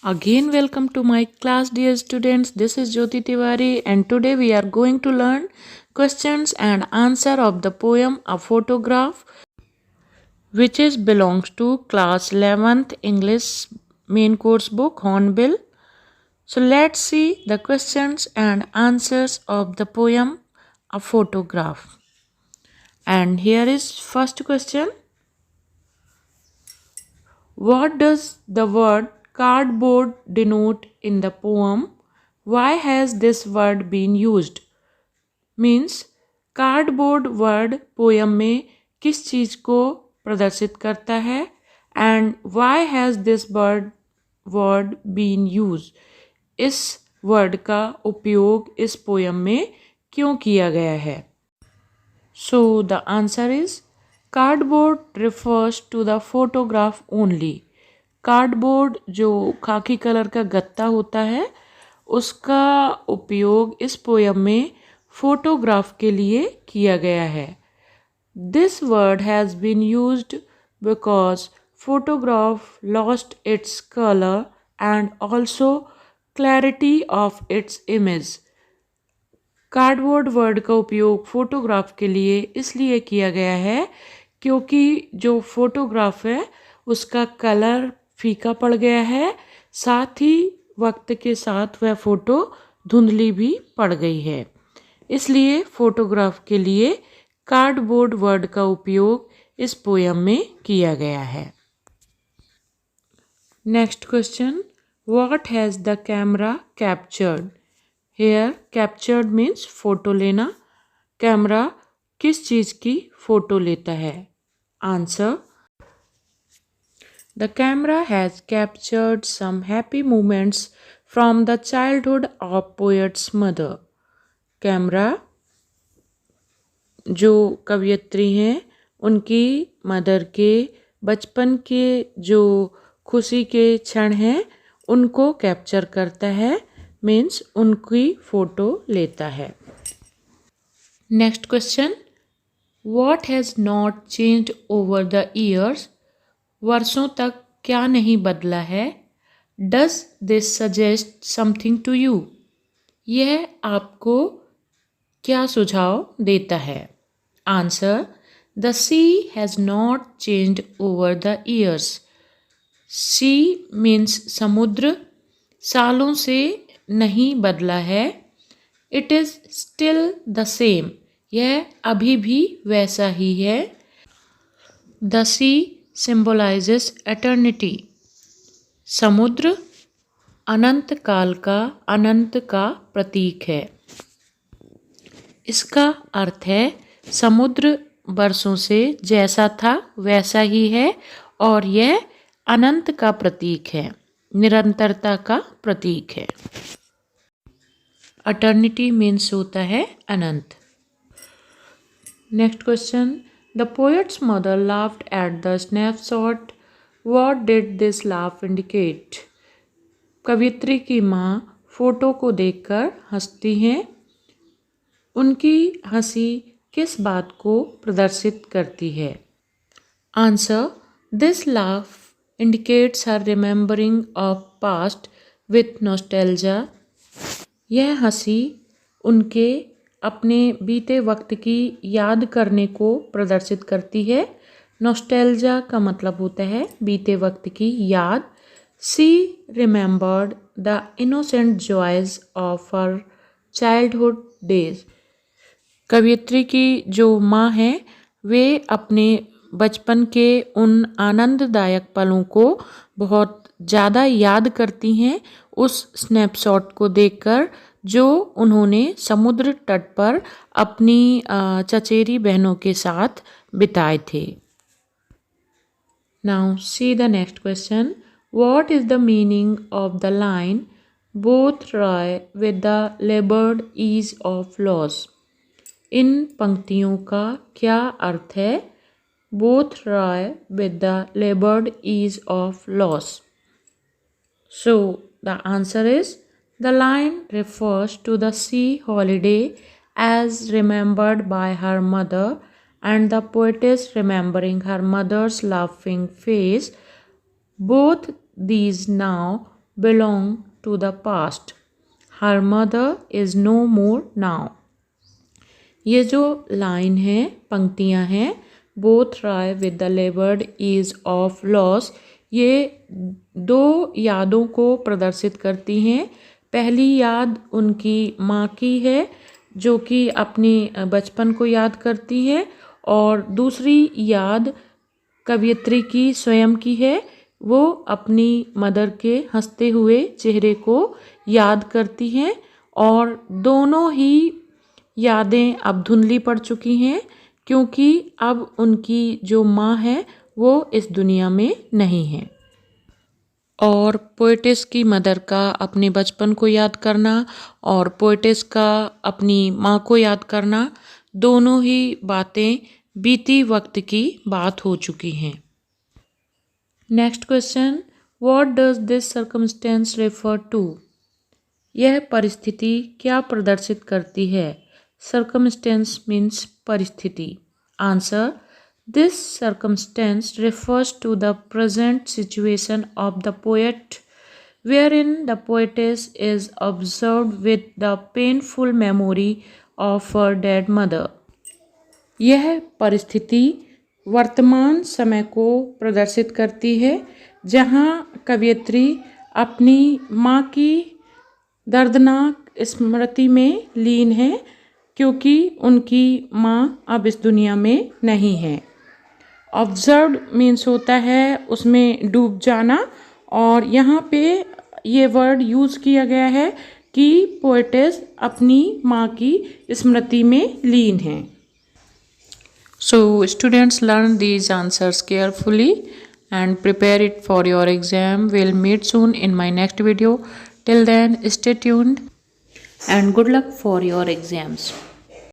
Again, welcome to my class, dear students. This is Jyoti Tiwari, and today we are going to learn questions and answer of the poem A Photograph, which is belongs to class 11th English main course book Hornbill. So let's see the questions and answers of the poem A Photograph. And here is first question. What does the word cardboard denote in the poem? Why has this word been used? Means cardboard word poem में किस चीज़ को प्रदर्शित करता है and why has this word been use, इस word का उपयोग इस पोयम में क्यों किया गया है? So the answer is cardboard refers to the photograph only. Cardboard जो खाकी कलर का गत्ता होता है उसका उपयोग इस पोयम में फोटोग्राफ के लिए किया गया है. This word has been used because photograph lost its colour and also clarity of its image. Cardboard word का उपयोग फोटोग्राफ के लिए इसलिए किया गया है क्योंकि जो फोटोग्राफ है उसका कलर फीका पड़ गया है, साथ ही वक्त के साथ वह फ़ोटो धुंधली भी पड़ गई है. इसलिए फोटोग्राफ के लिए कार्डबोर्ड वर्ड का उपयोग इस पोयम में किया गया है. Next question. What has the camera captured? Here captured means photo लेना. कैमरा किस चीज़ की फ़ोटो लेता है? Answer, the camera has captured some happy moments from the childhood of poet's mother. Camera जो कवयित्री हैं उनकी मदर के बचपन के जो खुशी के क्षण हैं उनको कैप्चर करता है, मीन्स उनकी फ़ोटो लेता है. Next question. What has not changed over the years? वर्षों तक क्या नहीं बदला है? Does this suggest something to you? यह आपको क्या सुझाव देता है? Answer, the sea has not changed over the years. Sea means समुद्र सालों से नहीं बदला है. It is still the same. यह अभी भी वैसा ही है. The sea symbolises eternity. समुद्र अनंत काल का, अनंत का प्रतीक है. इसका अर्थ है समुद्र बरसों से जैसा था वैसा ही है और यह अनंत का प्रतीक है, निरंतरता का प्रतीक है. अटर्निटी मीन्स होता है अनंत. Next question. The poet's mother laughed at the snapshot. What did this laugh indicate? कवित्री की माँ फोटो को देखकर हंसती हैं. उनकी हंसी किस बात को प्रदर्शित करती है? Answer, this laugh indicates her remembering of past with nostalgia. यह हंसी उनके अपने बीते वक्त की याद करने को प्रदर्शित करती है. नॉस्टैल्जिया का मतलब होता है बीते वक्त की याद. She remembered the innocent joys of her childhood days. कवियत्री की जो माँ हैं वे अपने बचपन के उन आनंददायक पलों को बहुत ज़्यादा याद करती हैं उस स्नैपशॉट को देखकर जो उन्होंने समुद्र तट पर अपनी चचेरी बहनों के साथ बिताए थे. Now see the next question. What is the meaning of the line both wry with the laboured ease of loss? इन पंक्तियों का क्या अर्थ है? Both wry with the laboured ease of loss. So the answer is the line refers to the sea holiday as remembered by her mother and the poetess remembering her mother's laughing face. Both these now belong to the past. Her mother is no more now. ये जो line है, पंक्तियाँ हैं, both try with the labored ease of loss, ये दो यादों को प्रदर्शित करती हैं। पहली याद उनकी माँ की है जो कि अपने बचपन को याद करती है, और दूसरी याद कवयित्री की स्वयं की है। वो अपनी मदर के हंसते हुए चेहरे को याद करती हैं, और दोनों ही यादें अब धुंधली पड़ चुकी हैं क्योंकि अब उनकी जो माँ है वो इस दुनिया में नहीं है। और पोएटिस की मदर का अपने बचपन को याद करना और पोएटिस का अपनी माँ को याद करना, दोनों ही बातें बीती वक्त की बात हो चुकी हैं। Next question, what does this circumstance refer to? यह परिस्थिति क्या प्रदर्शित करती है? सर्कमस्टेंस मीन्स परिस्थिति। Answer, this circumstance refers to the present situation of the poet, wherein the poetess is observed with the painful memory of her dead mother. यह परिस्थिति वर्तमान समय को प्रदर्शित करती है जहाँ कवयित्री अपनी माँ की दर्दनाक स्मृति में लीन है क्योंकि उनकी माँ अब इस दुनिया में नहीं है। ऑब्जर्व्ड मीन्स होता है उसमें डूब जाना, और यहाँ पे ये वर्ड यूज़ किया गया है कि पोएटेस अपनी माँ की स्मृति में लीन है। So students, learn these answers carefully and prepare it for your exam. We'll meet soon in my next video. Till then, stay tuned and good luck for your exams.